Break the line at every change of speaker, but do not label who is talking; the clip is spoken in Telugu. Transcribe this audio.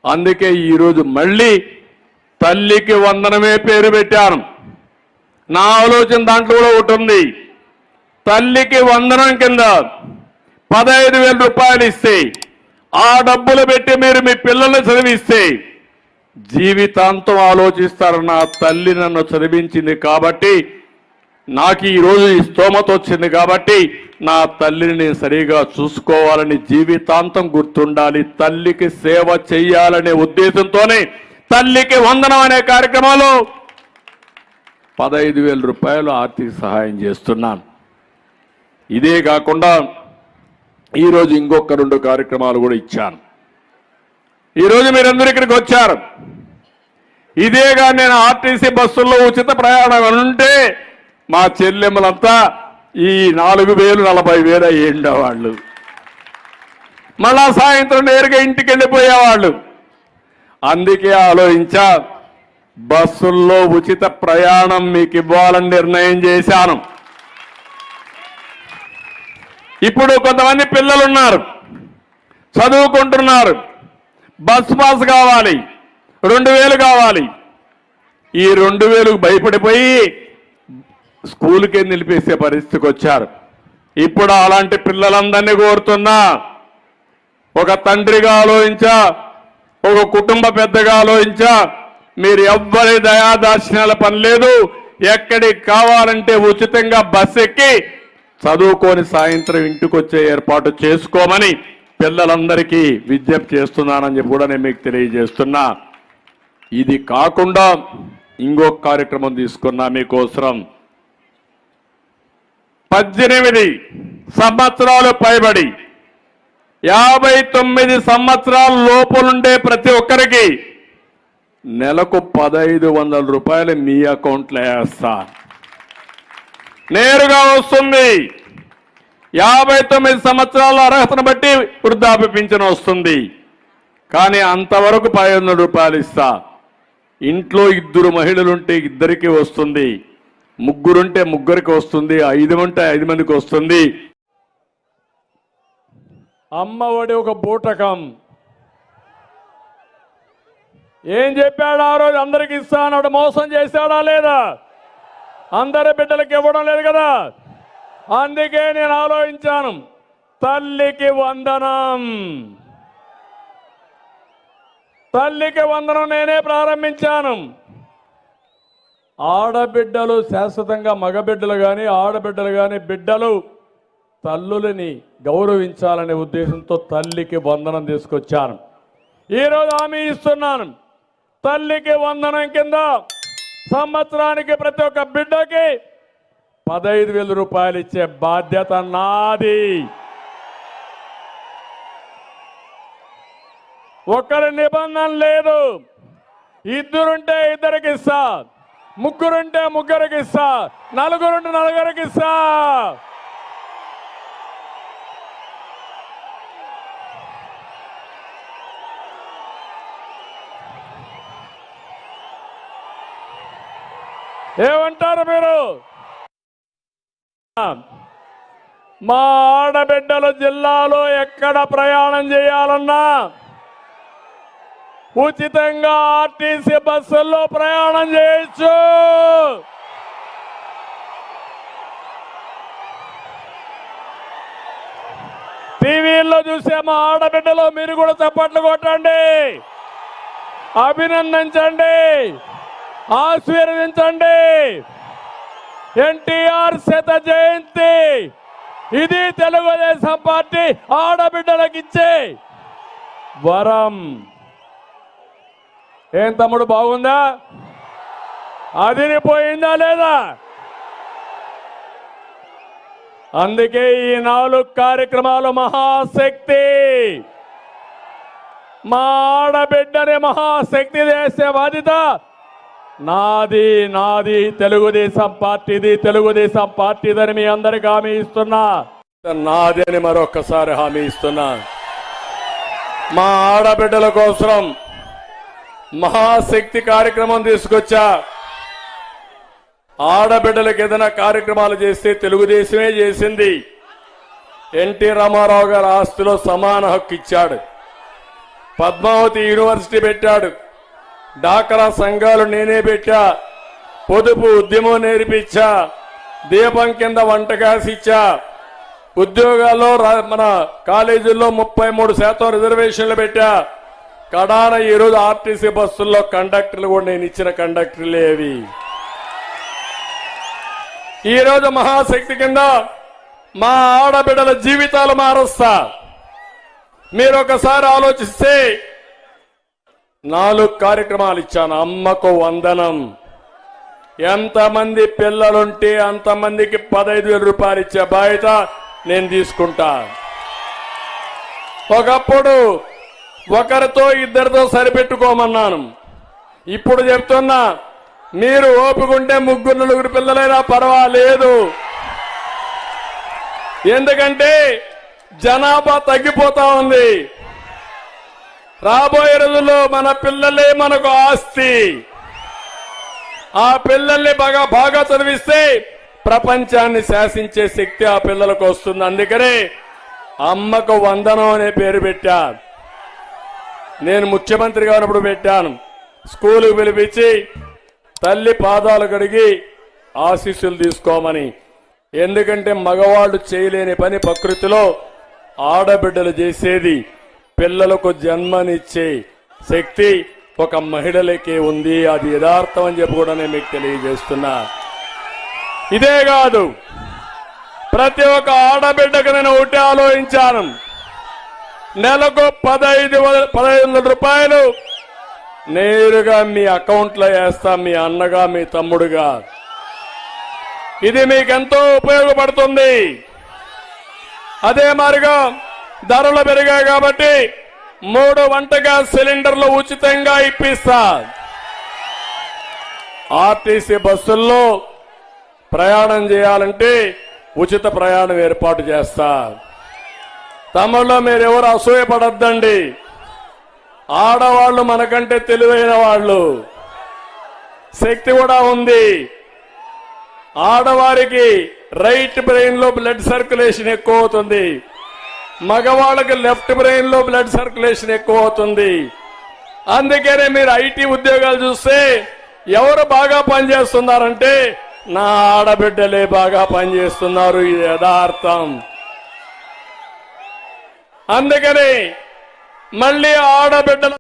అందుకే ఈరోజు మళ్ళీ తల్లికి వందనమే పేరు పెట్టాను. నా ఆలోచన దాంట్లో కూడా ఒకటి ఉంది. తల్లికి వందనం కింద 15,000 రూపాయలు ఇస్తే ఆ డబ్బులు పెట్టి మీరు మీ పిల్లల్ని చదివిస్తే జీవితాంతం ఆలోచిస్తారు, నా తల్లి నన్ను చదివించింది కాబట్టి, నాకు ఈరోజు ఈ స్తోమత వచ్చింది కాబట్టి నా తల్లిని నేను సరిగా చూసుకోవాలని జీవితాంతం గుర్తుండాలి, తల్లికి సేవ చెయ్యాలనే ఉద్దేశంతోనే తల్లికి వందనం అనే కార్యక్రమంలో 15,000 రూపాయలు ఆర్థిక సహాయం చేస్తున్నాను. ఇదే కాకుండా ఈరోజు ఇంకొక 2 కార్యక్రమాలు కూడా ఇచ్చాను. ఈరోజు మీరందరూ ఇక్కడికి వచ్చారు. ఇదేగా నేను ఆర్టీసీ బస్సుల్లో ఉచిత ప్రయాణం ఉంటే మా చెల్లెమ్మలంతా ఈ 4,000 40,000 అయ్యేవాళ్ళు, మళ్ళా సాయంత్రం నేరుగా ఇంటికి వెళ్ళిపోయేవాళ్ళు. అందుకే ఆలోచించా, బస్సుల్లో ఉచిత ప్రయాణం మీకు ఇవ్వాలని నిర్ణయం చేశాను. ఇప్పుడు కొంతమంది పిల్లలు ఉన్నారు, చదువుకుంటున్నారు, బస్ పాస్ కావాలి, 2,000 కావాలి. ఈ 2,000 భయపడిపోయి స్కూల్కే నిలిపేసే పరిస్థితికి వచ్చారు. ఇప్పుడు అలాంటి పిల్లలందరినీ కోరుతున్నా, ఒక తండ్రిగా ఆలోచించా, ఒక కుటుంబ పెద్దగా ఆలోచించా, మీరు ఎవ్వరి దయాదాక్షిణ్యాల పని లేదు, ఎక్కడికి కావాలంటే ఉచితంగా బస్ ఎక్కి చదువుకొని సాయంత్రం ఇంటికి వచ్చే ఏర్పాటు చేసుకోమని పిల్లలందరికీ విజ్ఞప్తి చేస్తున్నానని చెప్పి కూడా నేను మీకు తెలియజేస్తున్నా. ఇది కాకుండా ఇంకొక కార్యక్రమం తీసుకున్నా మీకోసం. 18 సంవత్సరాలు పైబడి 59 సంవత్సరాల లోపులుండే ప్రతి ఒక్కరికి నెలకు 1,500 రూపాయలు మీ అకౌంట్లో వేస్తా, నేరుగా వస్తుంది. 59 సంవత్సరాల అర్హతను బట్టి వృద్ధాప్య పింఛను వస్తుంది, కానీ అంతవరకు 500 రూపాయలు ఇస్తా. ఇంట్లో 2 మహిళలుంటే 2కి వస్తుంది, 3 ఉంటే 3కి వస్తుంది, 5 ఉంటే 5 మందికి వస్తుంది. అమ్మఒడి ఒక బూటకం. ఏం చెప్పాడు ఆ రోజు? అందరికి ఇస్తాడు. మోసం చేశాడా లేదా? అందరి బిడ్డలకు ఇవ్వడం లేదు కదా. అందుకే నేను ఆలోచించాను, తల్లికి వందనం, తల్లికి వందనం నేనే ప్రారంభించాను. ఆడబిడ్డలు శాశ్వతంగా, మగబిడ్డలు కానీ ఆడబిడ్డలు కానీ బిడ్డలు తల్లులని గౌరవించాలనే ఉద్దేశంతో తల్లికి వందనం తీసుకొచ్చాను. ఈరోజు హామీ ఇస్తున్నాను, తల్లికి వందనం కింద సంవత్సరానికి ప్రతి ఒక్క బిడ్డకి 15,000 రూపాయలు ఇచ్చే బాధ్యత నాది. ఒకరి నిబంధన లేదు. 2 ఉంటే 2కి ఇస్తా, 3 ఉంటే 3కి ఇస్తా, 4 ఉంటే 4కి ఇస్తా. ఏమంటారు మీరు? మా ఆడబిడ్డలు జిల్లాలో ఎక్కడ ప్రయాణం చేయాలన్నా ఉచితంగా ఆర్టీసీ బస్సుల్లో ప్రయాణం చేయొచ్చు. టీవీల్లో చూసే మా ఆడబిడ్డలు మీరు కూడా చప్పట్లు కొట్టండి, అభినందించండి, ఆశీర్వదించండి. ఎన్టీఆర్ శత జయంతి ఇది తెలుగుదేశం పార్టీ ఆడబిడ్డలకు ఇచ్చే వరం. ఏం తమ్ముడు, బాగుందా? అదిరిపోయిందా లేదా? అందుకే ఈ 4 కార్యక్రమాలు మహాశక్తి. మా ఆడబిడ్డని మహాశక్తి చేసే బాధ్యత నాది, నాది. తెలుగుదేశం పార్టీది, తెలుగుదేశం పార్టీదని మీ అందరికీ హామీ ఇస్తున్నా. నాది అని మరొక్కసారి హామీ ఇస్తున్నా. మా ఆడబిడ్డల కోసం మహాశక్తి కార్యక్రమం తీసుకొచ్చా. ఆడబిడ్డలకు ఏదైనా కార్యక్రమాలు చేస్తే తెలుగుదేశమే చేసింది. ఎన్టీ రామారావు గారు ఆస్తిలో సమాన హక్కు ఇచ్చాడు. పద్మావతి యూనివర్సిటీ పెట్టాడు. డాక్రా సంఘాలు నేనే పెట్టా. పొదుపు ఉద్యమం నేర్పించా. దీపం కింద వంట గ్యాస్ ఇచ్చా. ఉద్యోగాల్లో మన కాలేజీల్లో 33% రిజర్వేషన్లు పెట్టా. కడాన ఈరోజు ఆర్టీసీ బస్సుల్లో కండక్టర్లు కూడా నేను ఇచ్చిన కండక్టర్లే అవి. ఈరోజు మహాశక్తి కింద మా ఆడబిడ్డల జీవితాలు మారుస్తా. మీరు ఒకసారి ఆలోచిస్తే 4 కార్యక్రమాలు ఇచ్చాను. అమ్మకు వందనం. ఎంతమంది పిల్లలుంటే అంతమందికి 15,000 రూపాయలు ఇచ్చే బాధ్యత నేను తీసుకుంటా. ఒకప్పుడు ఒకరితో ఇద్దరితో సరిపెట్టుకోమన్నాను. ఇప్పుడు చెప్తున్నా, మీరు ఓపుకుంటే 3-4 పిల్లలైనా పర్వాలేదు. ఎందుకంటే జనాభా తగ్గిపోతా ఉంది. రాబోయే రోజుల్లో మన పిల్లలే మనకు ఆస్తి. ఆ పిల్లల్ని బాగా చదివిస్తే ప్రపంచాన్ని శాసించే శక్తి ఆ పిల్లలకు వస్తుంది. అందుకనే అమ్మకు వందనం అనే పేరు పెట్టా. నేను ముఖ్యమంత్రిగా ఉన్నప్పుడు పెట్టాను. స్కూలుకు పిలిపించి తల్లి పాదాలు కడిగి ఆశీస్సులు తీసుకోమని. ఎందుకంటే మగవాళ్ళు చేయలేని పని ప్రకృతిలో ఆడబిడ్డలు చేసేది. పిల్లలకు జన్మనిచ్చే శక్తి ఒక మహిళలకే ఉంది. అది యథార్థం అని చెప్పి కూడా నేను మీకు తెలియజేస్తున్నా. ఇదే కాదు, ప్రతి ఒక్క ఆడబిడ్డకు నేను ఒకటి ఆలోచించాను. నెలకు 15,000 రూపాయలు నేరుగా మీ అకౌంట్లో వేస్తా, మీ అన్నగా మీ తమ్ముడుగా. ఇది మీకెంతో ఉపయోగపడుతుంది. అదే మాదిరిగా ధరలు పెరిగాయి కాబట్టి 3 వంట గ్యాస్ సిలిండర్లు ఉచితంగా ఇప్పిస్తా. ఆర్టీసీ బస్సుల్లో ప్రయాణం చేయాలంటే ఉచిత ప్రయాణం ఏర్పాటు చేస్తా. తమలో మీరెవరు అసూయపడద్దండి. ఆడవాళ్లు మనకంటే తెలివైన వాళ్ళు, శక్తి కూడా ఉంది. ఆడవారికి రైట్ బ్రెయిన్ లో బ్లడ్ సర్క్యులేషన్ ఎక్కువ అవుతుంది, మగవాళ్ళకి లెఫ్ట్ బ్రెయిన్ లో బ్లడ్ సర్క్యులేషన్ ఎక్కువ అవుతుంది. అందుకనే మీరు ఐటీ ఉద్యోగాలు చూస్తే ఎవరు బాగా పనిచేస్తున్నారంటే నా ఆడబిడ్డలే బాగా పనిచేస్తున్నారు. ఇది యథార్థం. అందుకని మళ్ళీ ఆడబిడ్డల